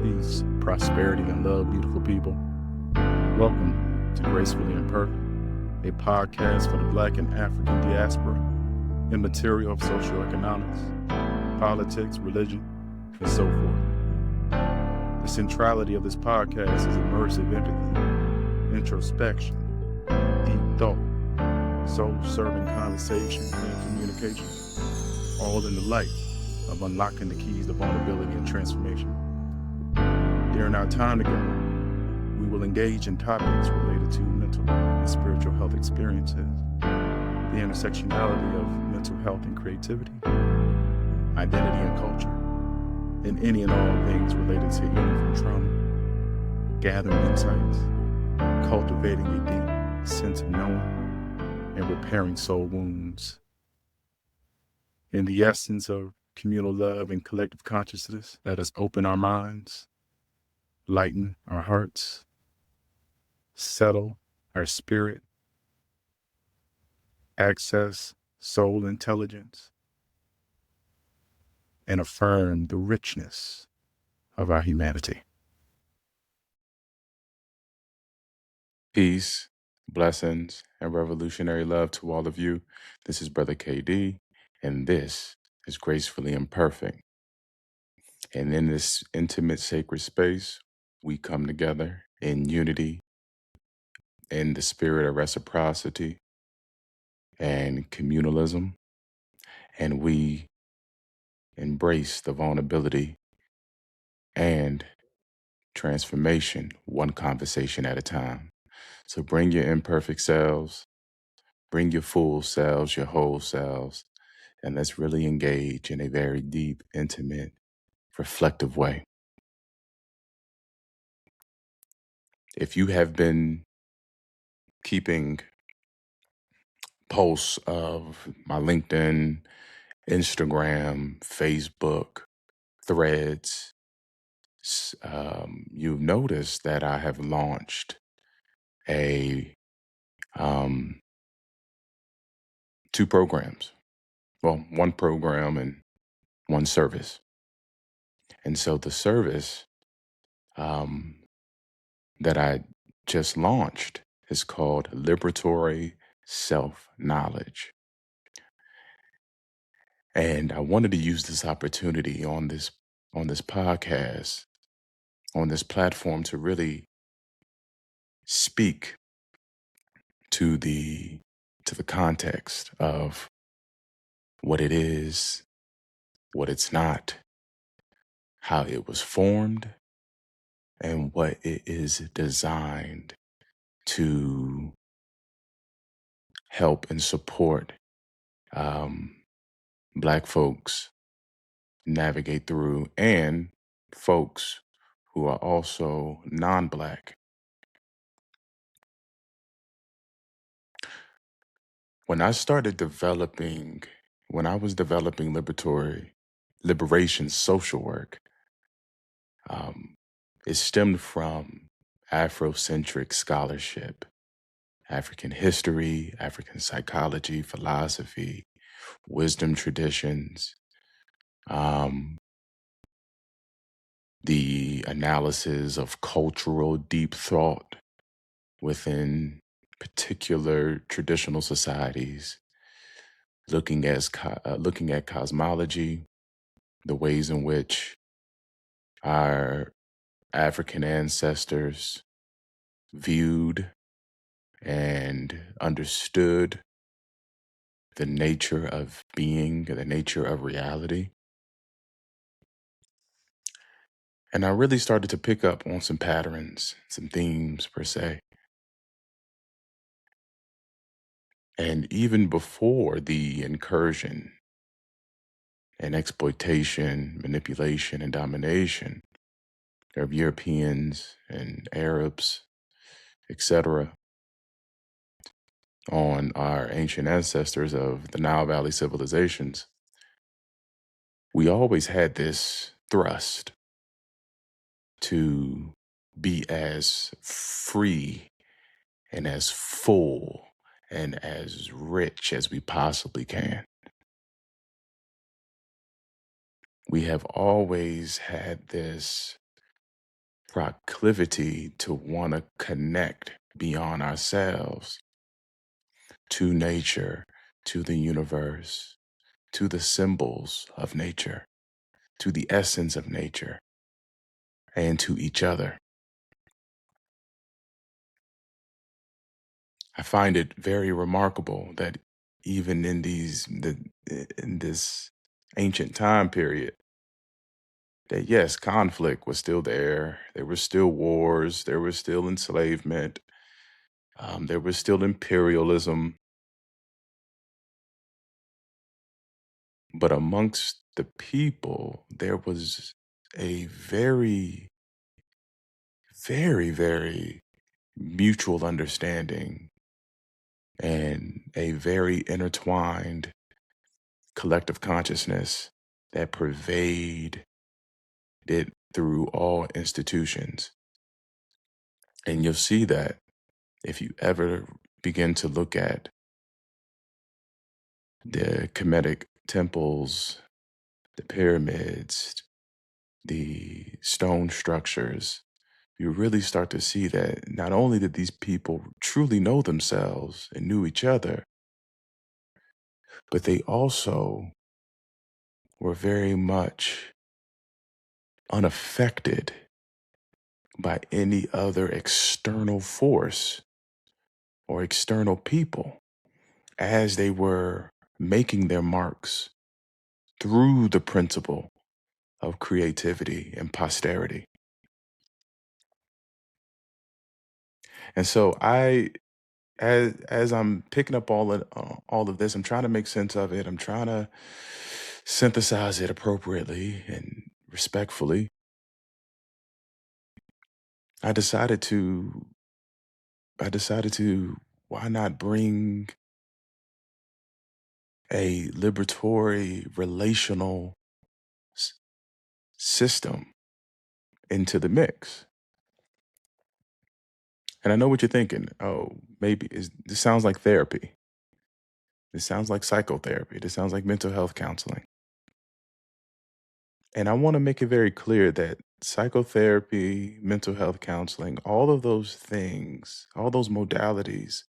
Peace, prosperity, and love, beautiful people. Welcome to Gracefully Imperfect, a podcast for the Black and African diaspora in material of socioeconomics, politics, religion, and so forth. The centrality of this podcast is immersive empathy, introspection, deep thought, soul-serving conversation and communication, all in the light of unlocking the keys to vulnerability and transformation. During our time together, we will engage in topics related to mental and spiritual health experiences, the intersectionality of mental health and creativity, identity and culture, and any and all things related to healing from trauma, gathering insights, cultivating a deep sense of knowing, and repairing soul wounds. In the essence of communal love and collective consciousness, let us open our minds, lighten our hearts, settle our spirit, access soul intelligence, and affirm the richness of our humanity. Peace, blessings, and revolutionary love to all of you. This is Brother KD, and this is Gracefully Imperfect. And in this intimate, sacred space, we come together in unity, in the spirit of reciprocity and communalism, and we embrace the vulnerability and transformation one conversation at a time. So bring your imperfect selves, bring your full selves, your whole selves, and let's really engage in a very deep, intimate, reflective way. If you have been keeping posts of my LinkedIn, Instagram, Facebook, threads, you've noticed that I have launched a 2 programs. Well, 1 program and 1 service. And so the service that I just launched is called Liberatory Self-Knowledge. And I wanted to use this opportunity on this podcast, on this platform, to really speak to the context of what it is, what it's not, how it was formed, and what it is designed to help and support Black folks navigate through, and folks who are also non-Black. When I was developing liberation social work, it stemmed from Afrocentric scholarship, African history, African psychology, philosophy, wisdom traditions, the analysis of cultural deep thought within particular traditional societies, looking at cosmology, the ways in which our African ancestors viewed and understood the nature of being, the nature of reality. And I really started to pick up on some patterns, some themes per se. And even before the incursion and exploitation, manipulation, and domination of Europeans and Arabs, etc., on our ancient ancestors of the Nile Valley civilizations, we always had this thrust to be as free and as full and as rich as we possibly can. We have always had this proclivity to want to connect beyond ourselves to nature, to the universe, to the symbols of nature, to the essence of nature, and to each other. I find it very remarkable that even in this ancient time period, that yes, conflict was still there. There were still wars. There was still enslavement. There was still imperialism. But amongst the people, there was a very, very, very mutual understanding and a very intertwined collective consciousness that pervaded it through all institutions. And you'll see that if you ever begin to look at the Kemetic temples, the pyramids, the stone structures, you really start to see that not only did these people truly know themselves and knew each other, but they also were very much unaffected by any other external force or external people as they were making their marks through the principle of creativity and posterity. And so as I'm picking up all of this, I'm trying to make sense of it. I'm trying to synthesize it appropriately and respectfully. I decided to why not bring a liberatory relational system into the mix. And I know what you're thinking. Oh, maybe this sounds like therapy. This sounds like psychotherapy. This sounds like mental health counseling. And I want to make it very clear that psychotherapy, mental health counseling, all of those things, all those modalities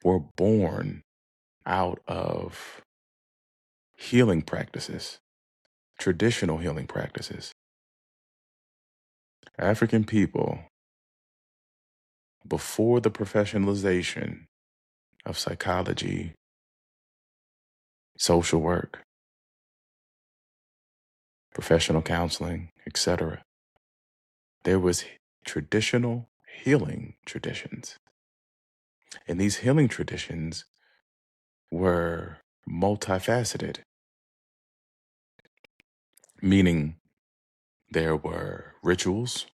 were born out of healing practices, traditional healing practices. African people, before the professionalization of psychology, social work, professional counseling, etc., there was traditional healing traditions. And these healing traditions were multifaceted, meaning there were rituals,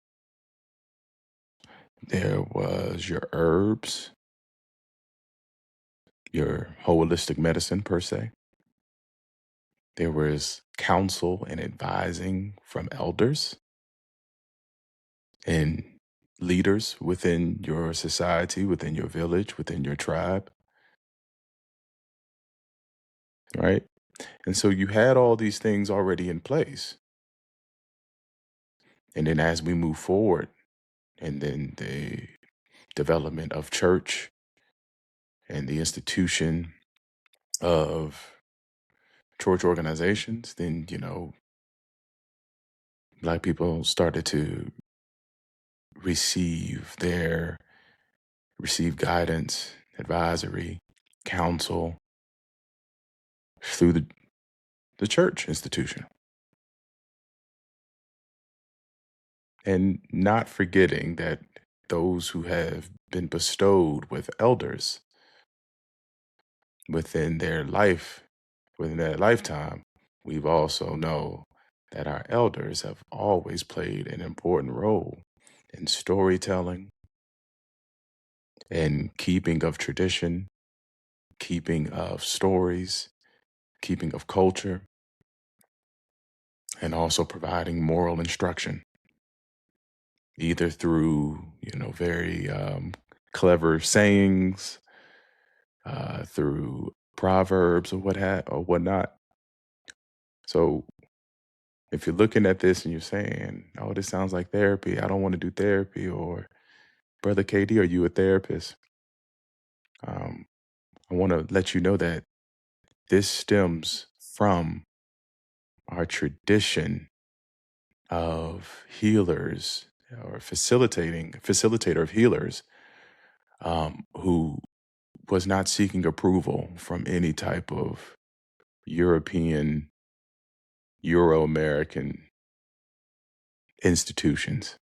there was your herbs, your holistic medicine per se. There was counsel and advising from elders and leaders within your society, within your village, within your tribe, right? And so you had all these things already in place. And then as we move forward, and then the development of church and the institution of church organizations, then, Black people started to receive guidance, advisory, counsel through the church institution. And not forgetting that those who have been bestowed with elders within their lifetime, we've also know that our elders have always played an important role in storytelling and keeping of tradition, keeping of stories, keeping of culture, and also providing moral instruction, either through, very clever sayings, through proverbs or whatnot. So If you're looking at this and you're saying, oh, this sounds like therapy, I don't want to do therapy, or Brother KD, are you a therapist? I want to let you know that this stems from our tradition of healers or facilitator of healers, who was not seeking approval from any type of European, Euro-American institutions.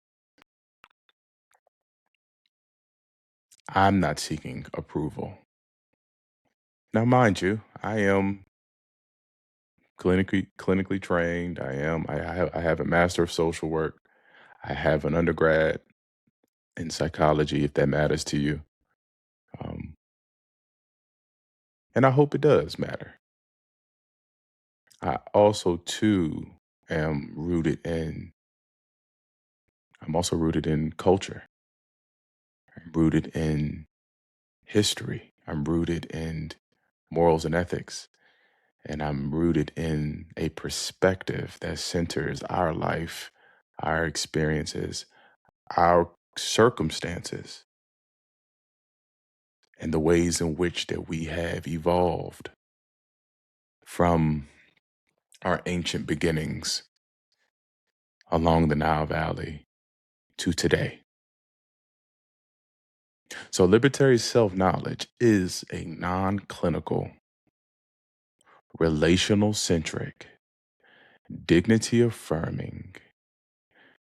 I'm not seeking approval. Now, mind you, I am clinically trained. I have a master of social work. I have an undergrad in psychology, if that matters to you. Um, and I hope it does matter. I also too am I'm also rooted in culture. I'm rooted in history. I'm rooted in morals and ethics. And I'm rooted in a perspective that centers our life, our experiences, our circumstances, and the ways in which that we have evolved from our ancient beginnings along the Nile Valley to today. So libertary self-knowledge is a non-clinical, relational-centric, dignity-affirming,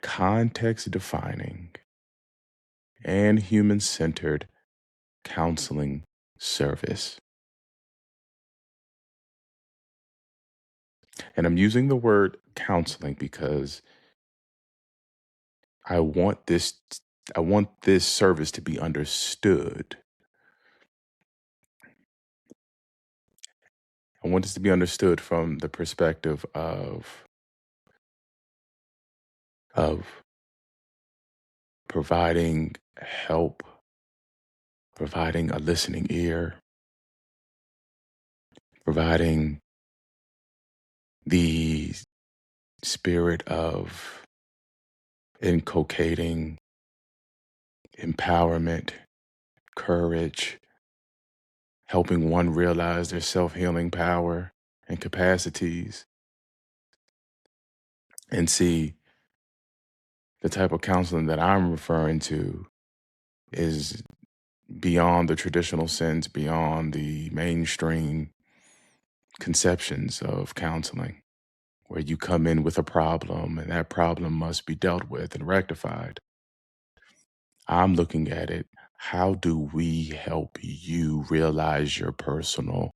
context-defining, and human-centered counseling service. And I'm using the word counseling because I want this service to be understood. I want this to be understood from the perspective of providing help, providing a listening ear, providing the spirit of inculcating empowerment, courage, helping one realize their self-healing power and capacities. And see, the type of counseling that I'm referring to is beyond the traditional sense, beyond the mainstream conceptions of counseling, where you come in with a problem and that problem must be dealt with and rectified. I'm looking at it, how do we help you realize your personal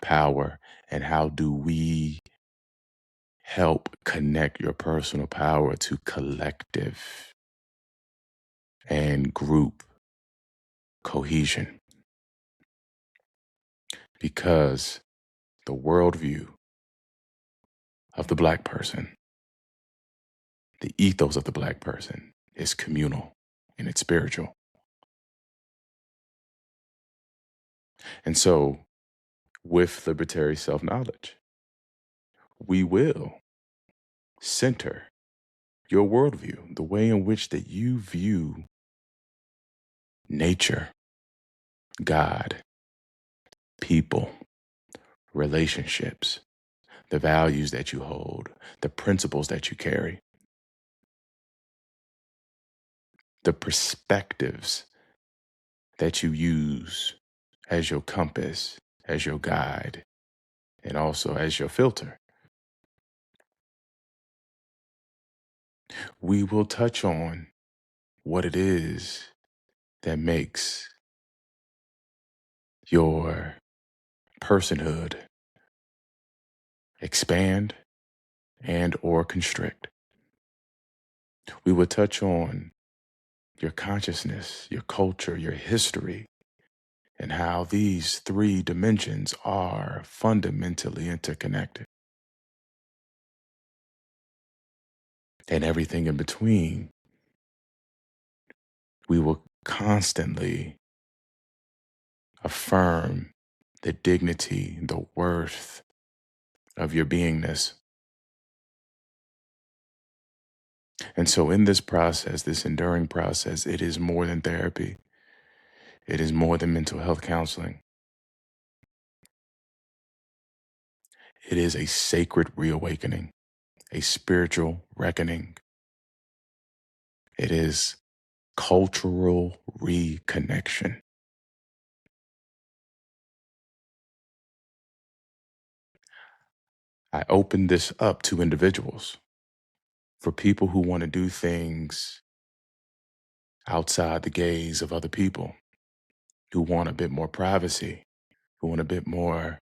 power, and how do we help connect your personal power to collective and group cohesion? Because the worldview of the Black person, the ethos of the Black person, is communal and it's spiritual. And so, with libertary self-knowledge, we will center your worldview, the way in which that you view nature, God, people, relationships, the values that you hold, the principles that you carry, the perspectives that you use as your compass, as your guide, and also as your filter. We will touch on what it is that makes your personhood expand and or constrict. We will touch on your consciousness, your culture, your history, and how these three dimensions are fundamentally interconnected. And everything in between, we will constantly affirm the dignity, the worth of your beingness. And so in this process, this enduring process, it is more than therapy. It is more than mental health counseling. It is a sacred reawakening, a spiritual reckoning. It is cultural reconnection. I open this up to individuals, for people who want to do things outside the gaze of other people, who want a bit more privacy, who want a bit more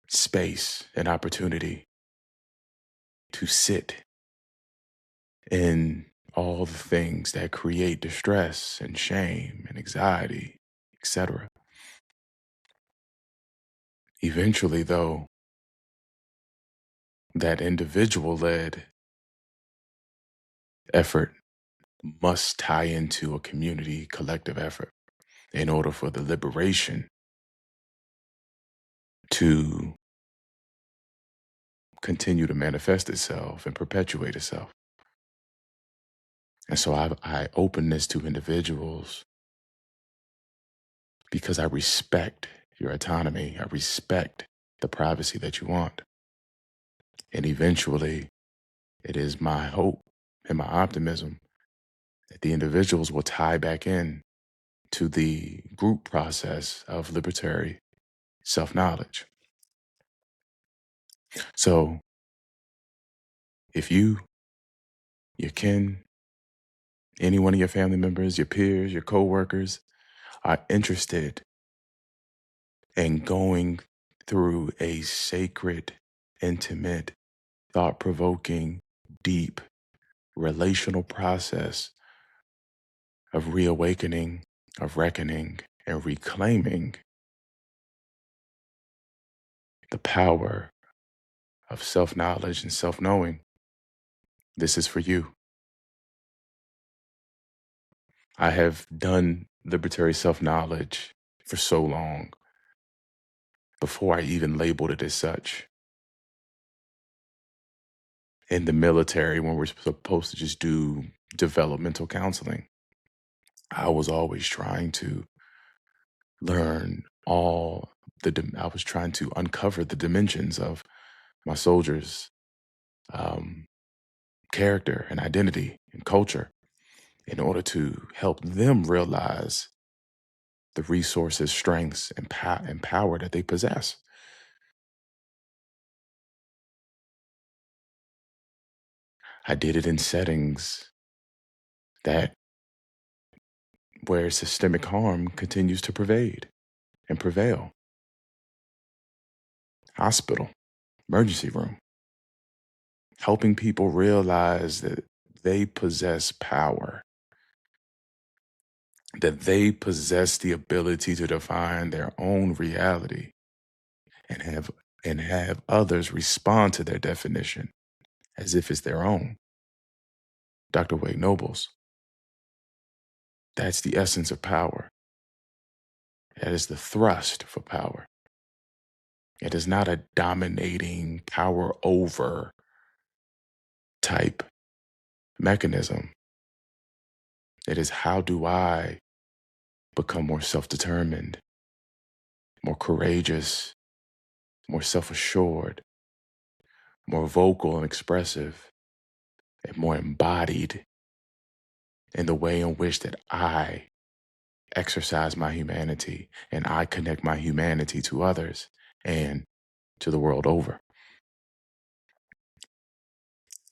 space and opportunity to sit in all the things that create distress and shame and anxiety, etc. Eventually, though, that individual-led effort must tie into a community collective effort in order for the liberation to continue to manifest itself and perpetuate itself. And so I open this to individuals because I respect your autonomy. I respect the privacy that you want. And eventually, it is my hope and my optimism that the individuals will tie back in to the group process of liberatory self-knowledge. So if you, your kin, any one of your family members, your peers, your coworkers are interested in going through a sacred, intimate, thought-provoking, deep, relational process of reawakening, of reckoning, and reclaiming the power of self-knowledge and self-knowing, this is for you. I have done liberatory self-knowledge for so long before I even labeled it as such. In the military, when we're supposed to just do developmental counseling, I was always trying to learn I was trying to uncover the dimensions of my soldiers' character and identity and culture in order to help them realize the resources, strengths, and power that they possess. I did it in settings where systemic harm continues to pervade and prevail. Hospital, emergency room, helping people realize that they possess power, that they possess the ability to define their own reality and have others respond to their definition as if it's their own. Dr. Wade Nobles. That's the essence of power. That is the thrust for power. It is not a dominating power over type mechanism. It is, how do I become more self-determined, more courageous, more self-assured, more vocal and expressive, and more embodied in the way in which that I exercise my humanity and I connect my humanity to others and to the world over.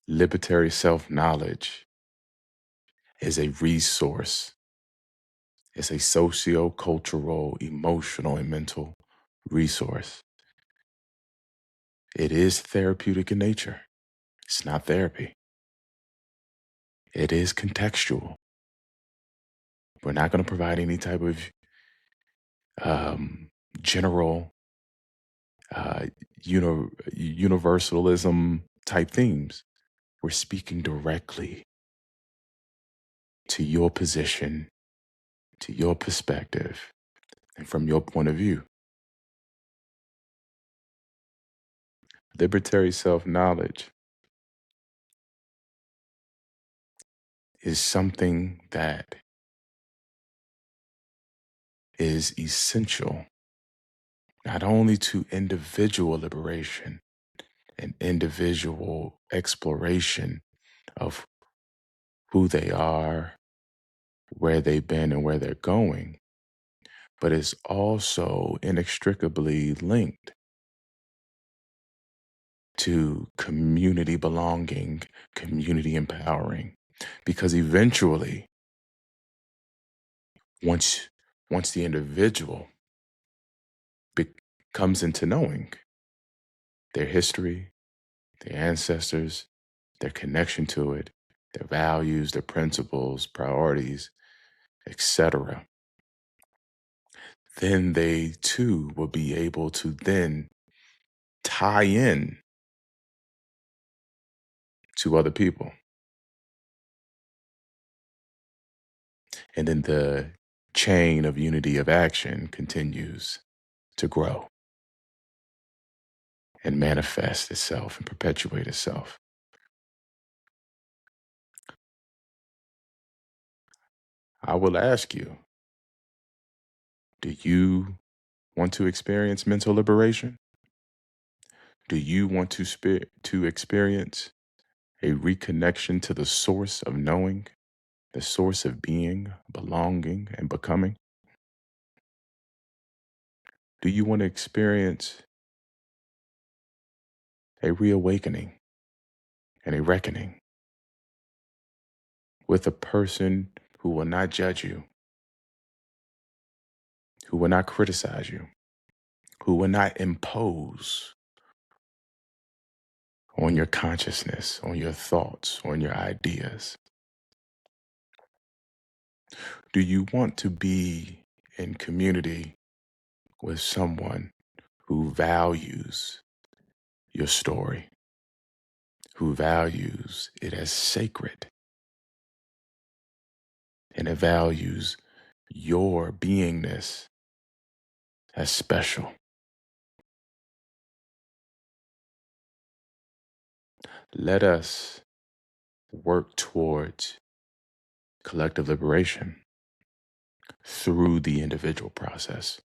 Liberatory self-knowledge is a resource. It's a socio-cultural, emotional, and mental resource. It is therapeutic in nature. It's not therapy. It is contextual. We're not going to provide any type of general universalism type themes. We're speaking directly to your position, to your perspective, and from your point of view. Liberatory self-knowledge is something that is essential not only to individual liberation and individual exploration of who they are, where they've been, and where they're going, but is also inextricably linked to community belonging, community empowering. Because eventually, once the individual comes into knowing their history, their ancestors, their connection to it, their values, their principles, priorities, etc., then they too will be able to then tie in to other people. And then the chain of unity of action continues to grow and manifest itself and perpetuate itself. I will ask you, do you want to experience mental liberation? Do you want to experience a reconnection to the source of knowing, the source of being, belonging, and becoming? Do you want to experience a reawakening and a reckoning with a person who will not judge you, who will not criticize you, who will not impose on your consciousness, on your thoughts, on your ideas? Do you want to be in community with someone who values your story, who values it as sacred, and it values your beingness as special? Let us work towards collective liberation through the individual process.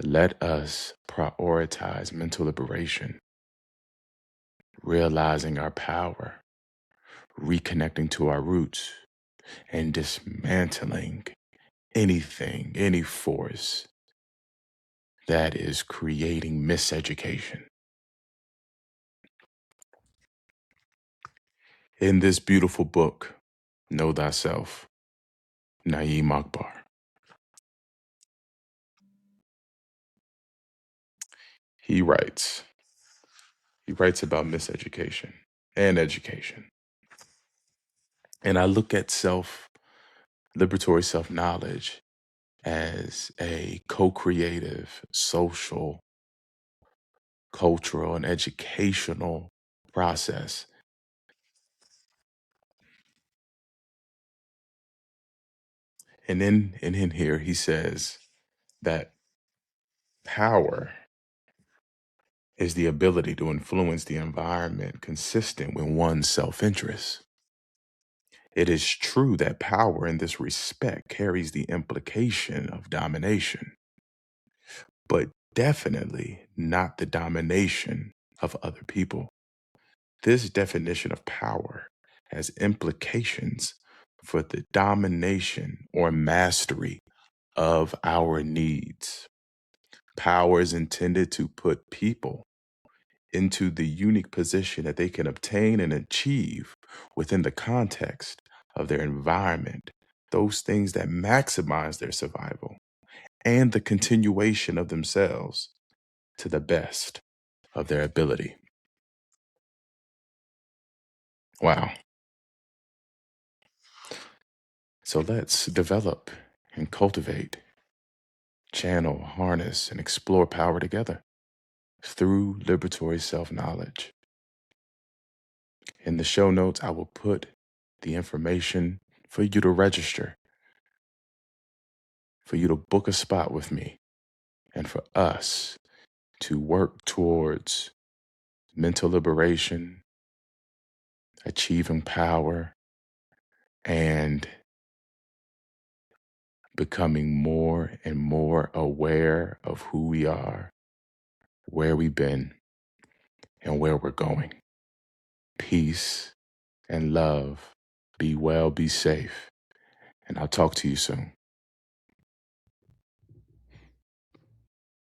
Let us prioritize mental liberation, realizing our power, reconnecting to our roots, and dismantling anything, any force that is creating miseducation. In this beautiful book, Know Thyself, Naeem Akbar, he writes about miseducation and education. And I look at liberatory self-knowledge as a co-creative, social, cultural, and educational process. And in here, he says that power is the ability to influence the environment consistent with one's self-interest. It is true that power in this respect carries the implication of domination, but definitely not the domination of other people. This definition of power has implications for the domination or mastery of our needs. Power is intended to put people into the unique position that they can obtain and achieve within the context of their environment, those things that maximize their survival and the continuation of themselves to the best of their ability. Wow. So let's develop and cultivate, channel, harness, and explore power together through liberatory self-knowledge. In the show notes, I will put the information for you to register, for you to book a spot with me, and for us to work towards mental liberation, achieving power, and becoming more and more aware of who we are, where we've been, and where we're going. Peace and love. Be well, be safe, and I'll talk to you soon.